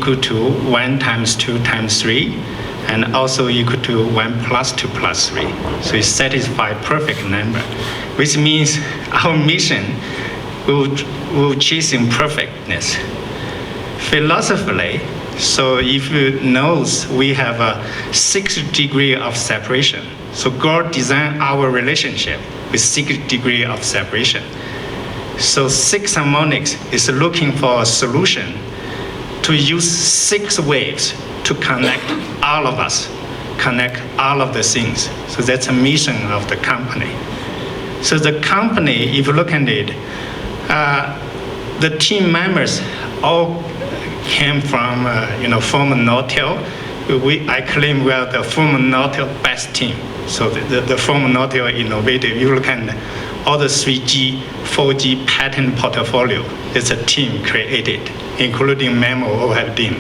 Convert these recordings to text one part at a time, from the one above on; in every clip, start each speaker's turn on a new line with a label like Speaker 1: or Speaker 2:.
Speaker 1: equal to 1 times 2 times 3, and also equal to 1 plus 2 plus 3. So it satisfies perfect number, which means our mission will chasing perfectness. Philosophically, so if you know, we have a 6 degree of separation. So God designed our relationship with 6 degree of separation. So 6 harmonics is looking for a solution to use 6 waves to connect all of us, connect all of the things. So that's a mission of the company. So the company, if you look at it, the team members all came from, former Nortel. I claim we are the former Nortel best team. So the former Nortel innovative, you look at all the 3G, 4G patent portfolio, it's a team created, including Memo OFDIM.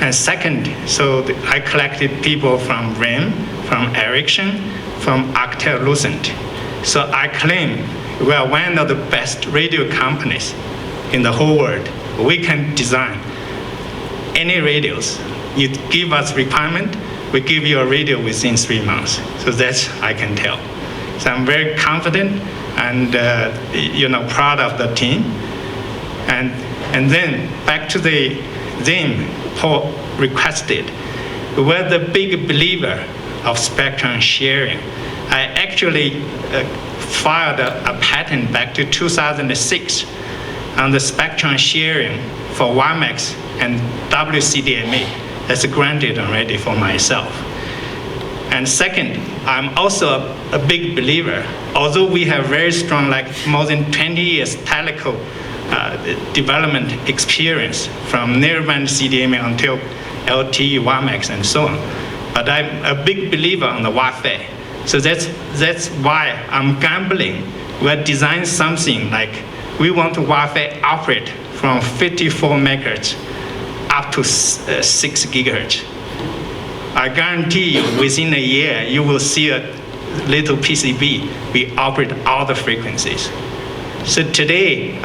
Speaker 1: And second, so I collected people from RIM, from Ericsson, from Alcatel-Lucent. So I claim we are one of the best radio companies in the whole world. We can design any radios. You give us requirement, we give you a radio within 3 months. So that's I can tell. So I'm very confident and proud of the team. And then back to the theme Paul requested. We're the big believer of spectrum sharing. I actually filed a patent back to 2006 on the spectrum sharing for WiMAX and WCDMA. That's granted already for myself. And second, I'm also a big believer, although we have very strong, like more than 20 years telco development experience from near-band CDMA until LTE, WiMAX, and so on. But I'm a big believer on the Wi-Fi. So that's why I'm gambling. We're designing something like we want Wi-Fi operate from 54 megahertz up to 6 gigahertz. I guarantee you within a year, you will see a little PCB, we operate all the frequencies. So today,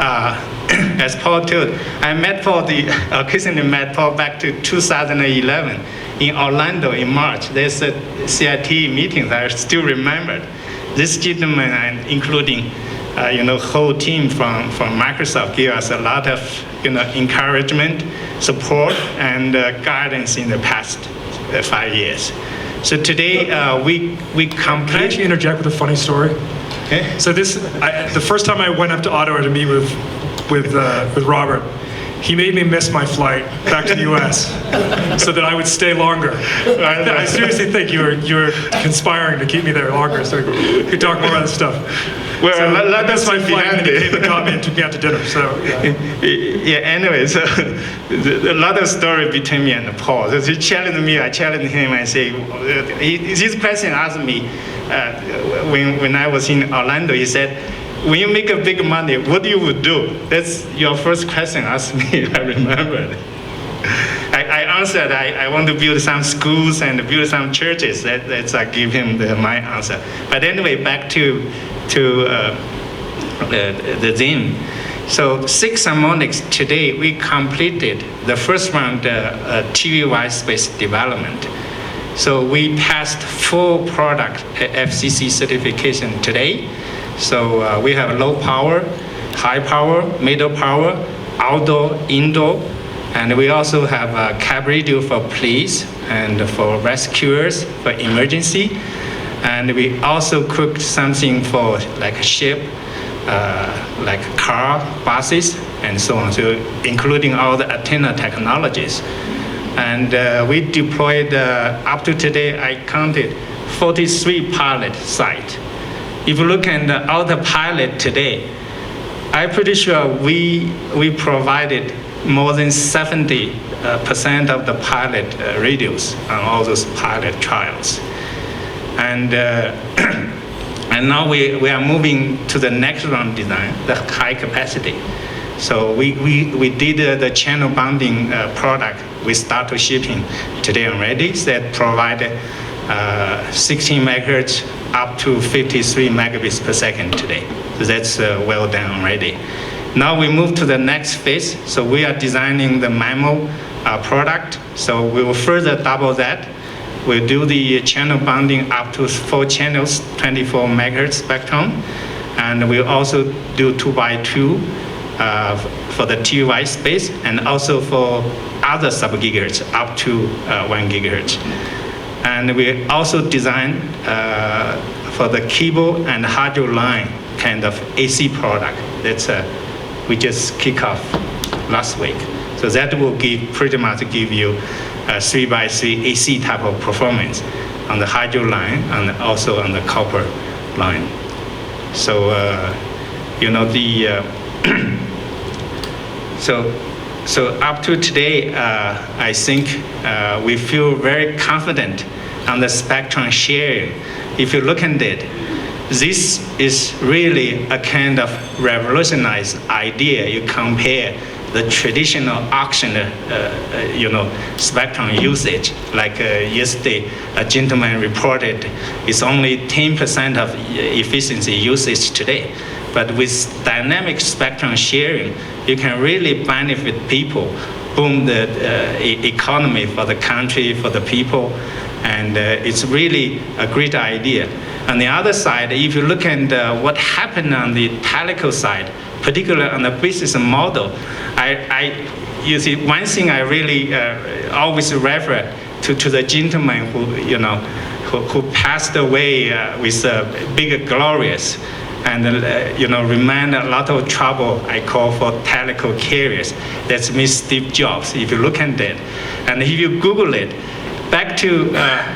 Speaker 1: as Paul told, I met Paul, occasionally met Paul back to 2011 in Orlando in March. There's a CIT meeting that I still remembered. This gentleman, and including whole team from Microsoft, gave us a lot of encouragement, support, and guidance in the past 5 years. So today we complete.
Speaker 2: Can I actually interject with a funny story?
Speaker 1: Okay.
Speaker 2: So the first time I went up to Ottawa to meet with Robert, he made me miss my flight back to the U.S. so that I would stay longer. I seriously think you were conspiring to keep me there longer so we could talk more about this stuff.
Speaker 1: Well,
Speaker 2: so
Speaker 1: I
Speaker 2: missed my flight and he came and got me and took me out to dinner. So
Speaker 1: yeah. Anyway, so a lot of story between me and Paul. So he challenged me, I challenged him. I say, this question asked me when I was in Orlando. He said, when you make a big money, what do you do? That's your first question asked me. I remember. I answered, I want to build some schools and build some churches. That's I give him my answer. But anyway, back to the theme. So 6 harmonics today, we completed the first round TV white space development. So we passed full product FCC certification today. So we have low power, high power, middle power, outdoor, indoor, and we also have a cab radio for police and for rescuers, for emergency. And we also cooked something for like a ship, like car, buses, and so on, so including all the antenna technologies. And we deployed, up to today, I counted 43 pilot sites. If you look at all the pilot today, I'm pretty sure we provided more than 70% of the pilot radios on all those pilot trials. And and now we are moving to the next round design, the high capacity. So we did the channel bonding product. We started shipping today already that provide 16 megahertz up to 53 megabits per second today. So that's well done already. Now we move to the next phase. So we are designing the MIMO product. So we will further double that. We'll do the channel bonding up to 4 channels, 24 megahertz spectrum. And we'll also do 2x2 for the TV space, and also for other sub-gigahertz up to 1 gigahertz. And we also design for the cable and hydro line kind of AC product. That's we just kick off last week. So that will pretty much give you a 3x3 AC type of performance on the hydro line and also on the copper line. So so up to today, I think we feel very confident on the spectrum sharing. If you look at it, this is really a kind of revolutionized idea. You compare the traditional auction, spectrum usage. Like yesterday, a gentleman reported it's only 10% of efficiency usage today. But with dynamic spectrum sharing, you can really benefit people, boom the economy for the country, for the people, and it's really a great idea. On the other side, if you look at what happened on the telco side, particularly on the business model, you see, one thing I really always refer to the gentleman who passed away with big glorious, and remained a lot of trouble I call for telco carriers. That's Miss Steve Jobs, if you look at it. And if you Google it, back to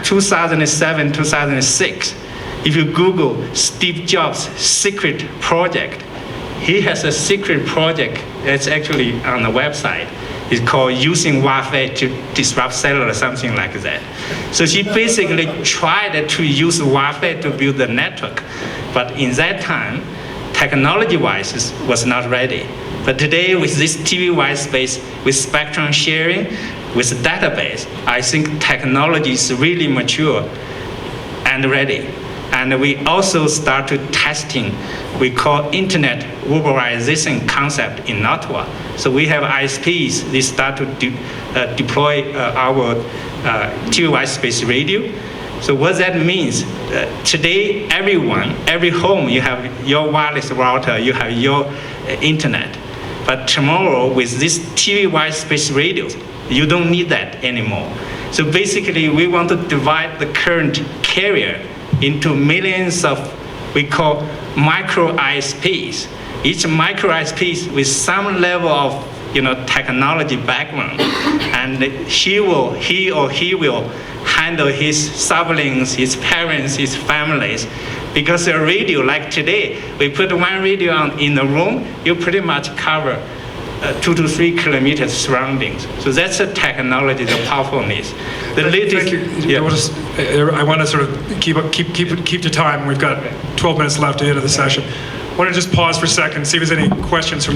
Speaker 1: 2007, 2006, if you Google Steve Jobs' secret project, he has a secret project that's actually on the website. It's called Using Wi-Fi to Disrupt Cellular, something like that. So she basically tried to use Wi-Fi to build the network. But in that time, technology-wise, was not ready. But today, with this TV-wide space, with spectrum sharing, with database, I think technology is really mature and ready. And we also started testing, we call internet Uberization concept in Ottawa. So we have ISPs, they start to deploy our TV-wide space radio. So what that means, today everyone, every home, you have your wireless router, you have your internet. But tomorrow with this TV-wide space radios, you don't need that anymore. So basically we want to divide the current carrier into millions of, we call micro ISPs. Each micro ISP with some level of technology background, and he or he will handle his siblings, his parents, his families. Because a radio, like today, we put one radio on in the room, you pretty much cover 2 to 3 kilometers surroundings. So that's the technology, the powerfulness. The latest.
Speaker 2: Thank you.
Speaker 1: Yeah.
Speaker 2: I want to sort of keep to time. We've got 12 minutes left at the end of the session. I want to just pause for a second, see if there's any questions from the